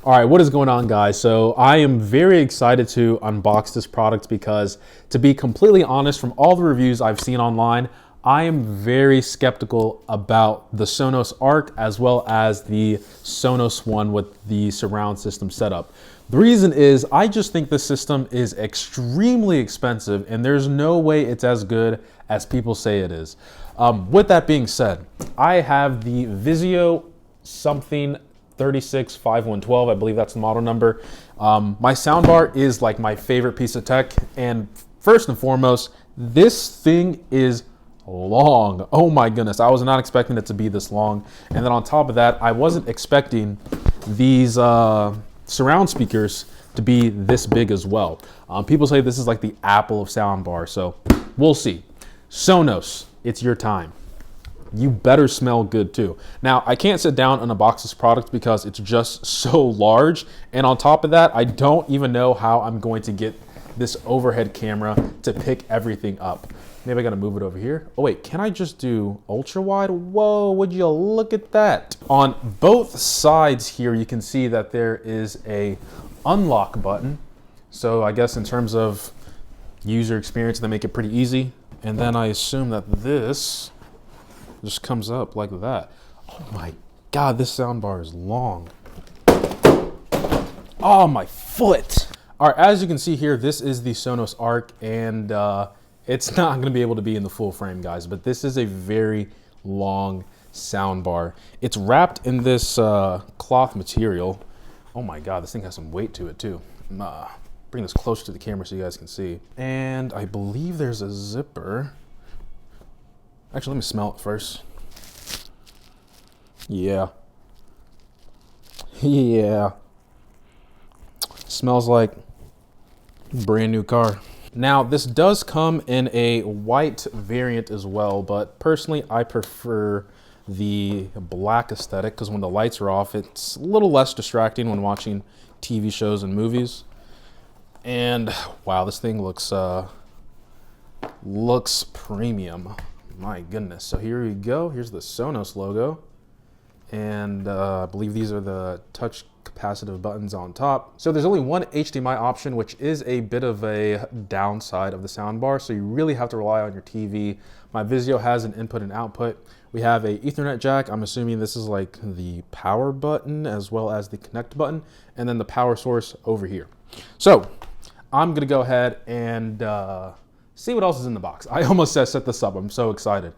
All right, what is going on, guys? So I am very excited to unbox this product because, to be completely honest, from all the reviews I've seen online, I am very skeptical about the Sonos Arc as well as the Sonos one with the surround system setup. The reason is I just think the system is extremely expensive and there's no way it's as good as people say it is. With that being said, I have the Vizio something 365112, I believe that's the model number. My soundbar is like my favorite piece of tech, and first and foremost, this thing is long. Oh my goodness, I was not expecting it to be this long. And then on top of that, I wasn't expecting these surround speakers to be this big as well. People say this is like the Apple of soundbar, so we'll see. Sonos, it's your time. You better smell good too. Now, I can't sit down and unbox this product because it's just so large. And on top of that, I don't even know how I'm going to get this overhead camera to pick everything up. Maybe I gotta move it over here. Oh wait, can I just do ultra wide? Whoa, would you look at that? On both sides here, you can see that there is a unlock button. So I guess in terms of user experience, they make it pretty easy. And then I assume that this just comes up like that. Oh my God, this soundbar is long. Oh, my foot. All right, as you can see here, this is the Sonos Arc, and it's not gonna be able to be in the full frame, guys, but this is a very long soundbar. It's wrapped in this cloth material. Oh my God, this thing has some weight to it too. Bring this closer to the camera so you guys can see. And I believe there's a zipper. Actually, let me smell it first. Yeah. Yeah. Smells like brand new car. Now, this does come in a white variant as well, but personally, I prefer the black aesthetic because when the lights are off, it's a little less distracting when watching TV shows and movies. And wow, this thing looks premium. My goodness. So here we go. Here's the Sonos logo. And I believe these are the touch capacitive buttons on top. So there's only one HDMI option, which is a bit of a downside of the soundbar. So you really have to rely on your TV. My Vizio has an input and output. We have a Ethernet jack. I'm assuming this is like the power button as well as the connect button, and then the power source over here. So I'm gonna go ahead and see what else is in the box. I almost said set this up. I'm so excited.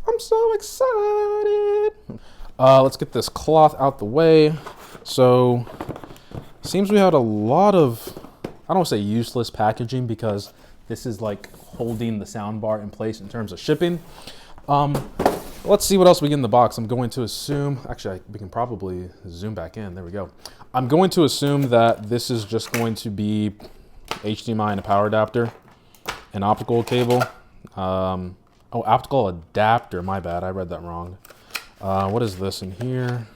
I'm so excited. Let's get this cloth out the way. So, seems we had a lot of, I don't want to say useless packaging because this is like holding the soundbar in place in terms of shipping. Let's see what else we get in the box. I'm going to assume, actually we can probably zoom back in. There we go. I'm going to assume that this is just going to be HDMI and a power adapter. An optical cable. Oh, optical adapter. My bad. I read that wrong. What is this in here?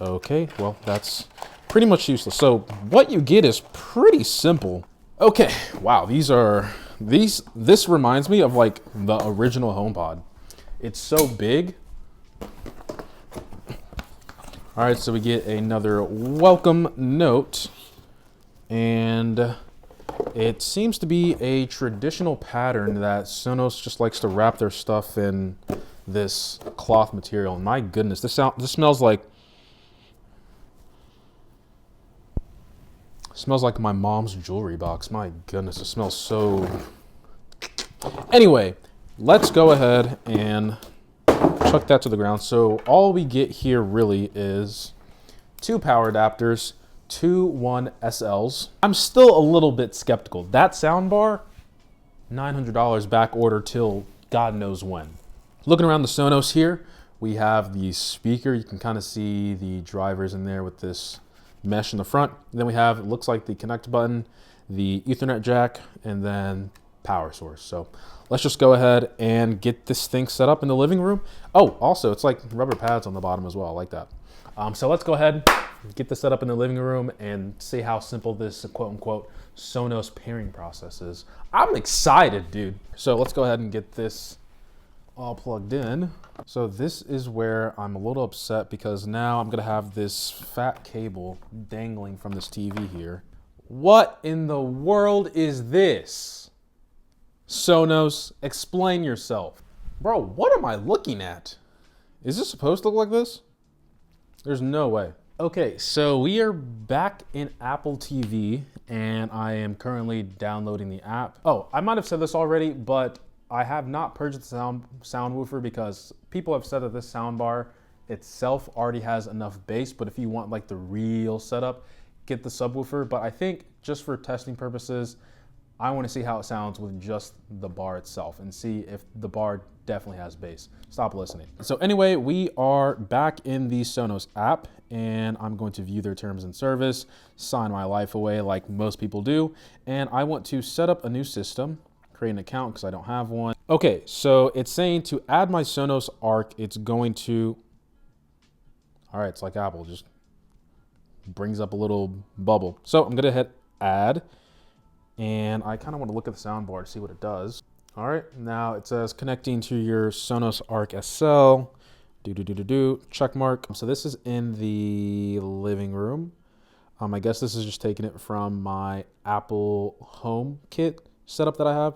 Okay, well, that's pretty much useless. So what you get is pretty simple. Okay, wow, this reminds me of like the original HomePod. It's so big. All right, so we get another welcome note, and it seems to be a traditional pattern that Sonos just likes to wrap their stuff in this cloth material. My goodness, this smells like my mom's jewelry box. My goodness, it smells so. Anyway, let's go ahead and chuck that to the ground. So all we get here really is two power adapters, two 1SLs. I'm still a little bit skeptical. That soundbar, $900 back order till God knows when. Looking around the Sonos here, we have the speaker. You can kind of see the drivers in there with this mesh in the front. And then we have, it looks like the connect button, the Ethernet jack, and then power source. So let's just go ahead and get this thing set up in the living room. Oh, also it's like rubber pads on the bottom as well. I like that. So let's go ahead, get this set up in the living room and see how simple this quote unquote Sonos pairing process is. I'm excited, dude. So let's go ahead and get this all plugged in. So this is where I'm a little upset because now I'm gonna have this fat cable dangling from this TV here. What in the world is this? Sonos, explain yourself. Bro, what am I looking at? Is this supposed to look like this? There's no way. Okay, so we are back in Apple TV and I am currently downloading the app. Oh, I might have said this already, but I have not purchased the sound woofer because people have said that this soundbar itself already has enough bass, but if you want like the real setup, get the subwoofer. But I think just for testing purposes, I want to see how it sounds with just the bar itself and see if the bar definitely has bass. Stop listening. So anyway, we are back in the Sonos app and I'm going to view their terms and service, sign my life away like most people do. And I want to set up a new system, create an account because I don't have one. Okay, so it's saying to add my Sonos Arc, it's going to, all right, it's like Apple, just brings up a little bubble. So I'm gonna hit add. And I kind of want to look at the soundbar to see what it does. All right, now it says connecting to your Sonos Arc SL. Check mark. So this is in the living room. I guess this is just taking it from my Apple Home Kit setup that I have.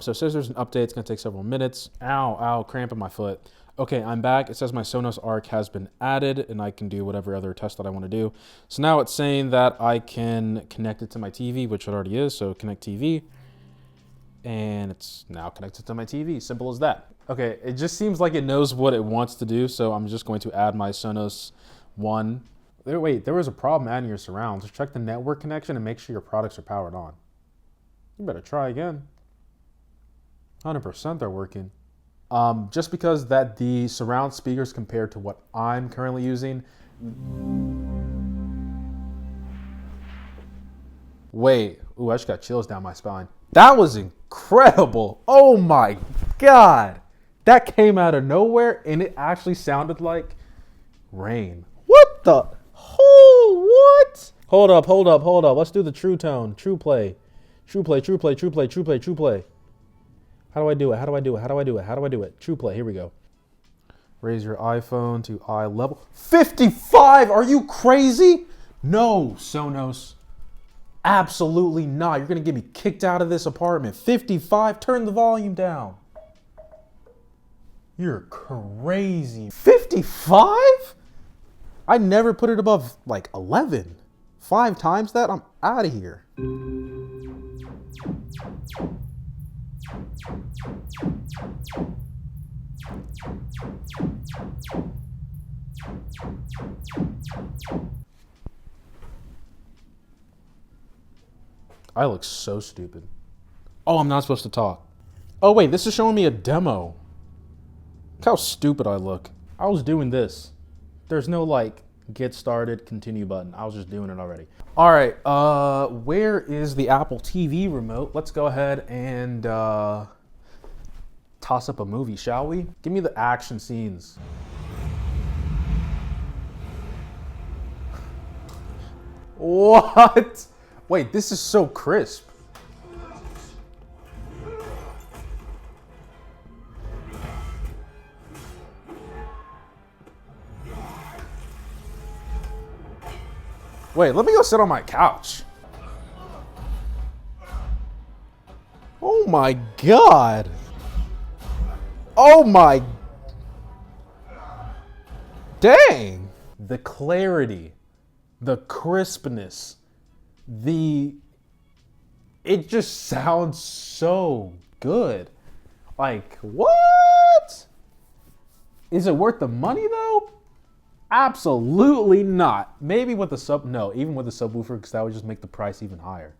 So it says there's an update. It's gonna take several minutes. Ow, cramp in my foot. Okay, I'm back. It says my Sonos Arc has been added and I can do whatever other test that I want to do. So now it's saying that I can connect it to my TV, which it already is. So connect TV. And it's now connected to my TV. Simple as that. Okay, it just seems like it knows what it wants to do. So I'm just going to add my Sonos One. Wait, there was a problem adding your surrounds. Check the network connection and make sure your products are powered on. You better try again. 100% they're working. Just because that the surround speakers compared to what I'm currently using. Wait, ooh, I just got chills down my spine. That was incredible. Oh my God. That came out of nowhere and it actually sounded like rain. What the? Oh, what? Hold up. Let's do the true tone, true play. True play. How do I do it? True play, here we go. Raise your iPhone to eye level. 55, are you crazy? No, Sonos. Absolutely not. You're gonna get me kicked out of this apartment. 55, turn the volume down. You're crazy. 55? I never put it above like 11. 5 times that, I'm out of here. I look so stupid. Oh, I'm not supposed to talk. Oh wait, this is showing me a demo. Look how stupid I look. I was doing this. There's no like get started, continue button. I was just doing it already. All right, where is the Apple TV remote? Let's go ahead and toss up a movie, shall we? Give me the action scenes. What? Wait, this is so crisp. Wait, let me go sit on my couch. Oh my God. Oh my. Dang. The clarity, the crispness, it just sounds so good. Like, what? Is it worth the money though? Absolutely not. Maybe with the even with the subwoofer, because that would just make the price even higher.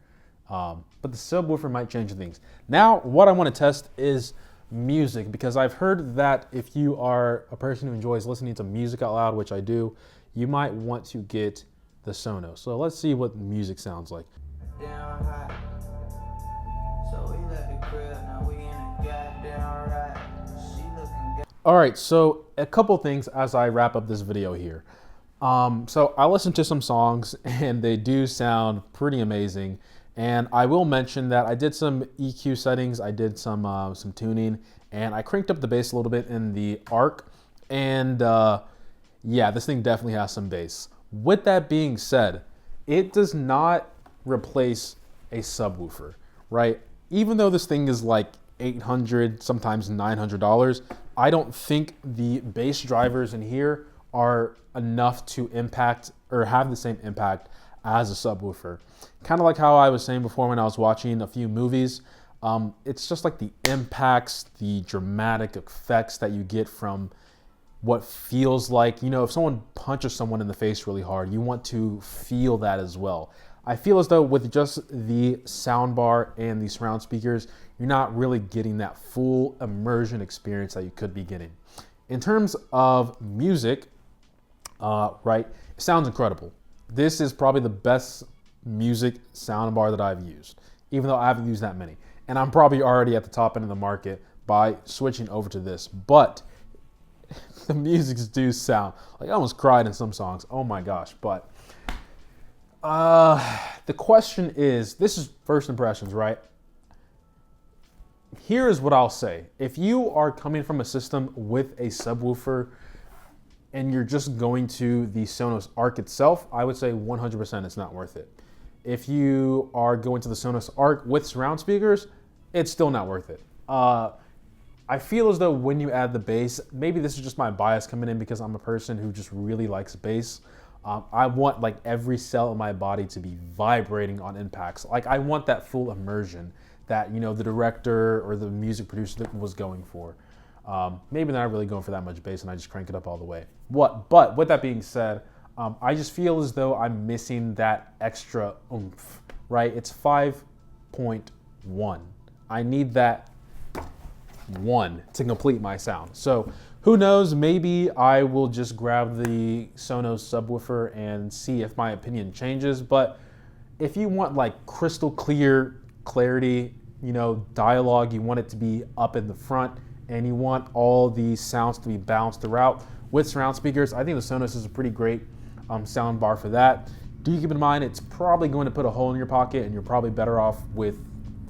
But the subwoofer might change things. Now, what I want to test is music, because I've heard that if you are a person who enjoys listening to music out loud, which I do, you might want to get the Sonos. So let's see what music sounds like. All right, so a couple things as I wrap up this video here. So I listened to some songs and they do sound pretty amazing. And I will mention that I did some EQ settings, I did some tuning, and I cranked up the bass a little bit in the Arc, and yeah, this thing definitely has some bass. With that being said, it does not replace a subwoofer, right? Even though this thing is like $800, sometimes $900, I don't think the bass drivers in here are enough to impact or have the same impact as a subwoofer. Kind of like how I was saying before when I was watching a few movies, it's just like the impacts, the dramatic effects that you get from what feels like, you know, if someone punches someone in the face really hard, you want to feel that as well. I feel as though with just the soundbar and the surround speakers, you're not really getting that full immersion experience that you could be getting. In terms of music, right, it sounds incredible. This is probably the best music soundbar that I've used, even though I haven't used that many. And I'm probably already at the top end of the market by switching over to this. But the musics do sound like I almost cried in some songs. Oh my gosh. But the question is, this is first impressions, right? Here is what I'll say. If you are coming from a system with a subwoofer and you're just going to the Sonos Arc itself, I would say 100% it's not worth it. If you are going to the Sonos Arc with surround speakers, it's still not worth it. I feel as though when you add the bass, maybe this is just my bias coming in because I'm a person who just really likes bass. I want like every cell in my body to be vibrating on impacts. Like I want that full immersion that, you know, the director or the music producer was going for. Maybe they're not really going for that much bass and I just crank it up all the way. But with that being said, I just feel as though I'm missing that extra oomph, right? It's 5.1. I need that 1 to complete my sound. So who knows, maybe I will just grab the Sonos subwoofer and see if my opinion changes. But if you want like crystal clear clarity, you know, dialogue, you want it to be up in the front and you want all the sounds to be balanced throughout with surround speakers, I think the Sonos is a pretty great sound bar for that. Do keep in mind it's probably going to put a hole in your pocket and you're probably better off with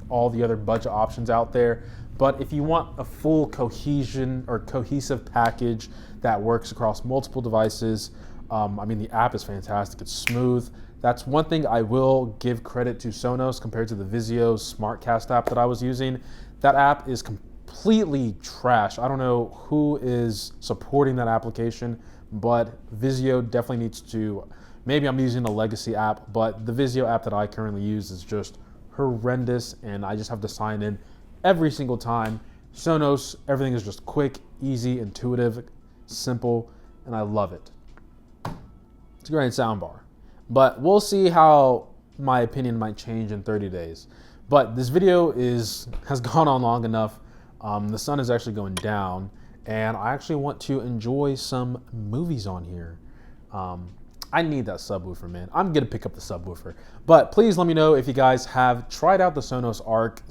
all the other budget options out there. But if you want a full cohesion or cohesive package that works across multiple devices, I mean, the app is fantastic. It's smooth. That's one thing I will give credit to Sonos compared to the Vizio SmartCast app that I was using. That app is completely trash. I don't know who is supporting that application, but Vizio definitely needs to, maybe I'm using a legacy app, but the Vizio app that I currently use is just horrendous and I just have to sign in every single time. Sonos, everything is just quick, easy, intuitive, simple, and I love it. It's a great soundbar. But we'll see how my opinion might change in 30 days. But this video has gone on long enough. The sun is actually going down, and I actually want to enjoy some movies on here. I need that subwoofer, man. I'm gonna pick up the subwoofer. But please let me know if you guys have tried out the Sonos Arc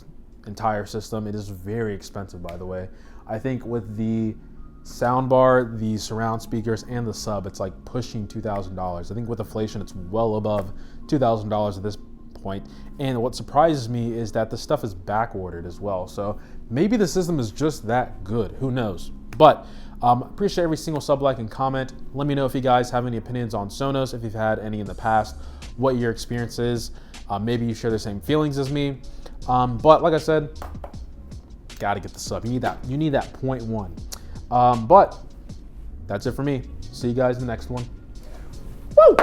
entire system. It is very expensive, by the way. I think with the soundbar, the surround speakers, and the sub, it's like pushing $2,000. I think with inflation, it's well above $2,000 at this point. And what surprises me is that the stuff is back ordered as well. So maybe the system is just that good. Who knows? But appreciate every single sub, like, and comment. Let me know if you guys have any opinions on Sonos, if you've had any in the past, what your experience is. Maybe you share the same feelings as me. But like I said, gotta get the sub. You need that 0.1. But that's it for me. See you guys in the next one. Woo!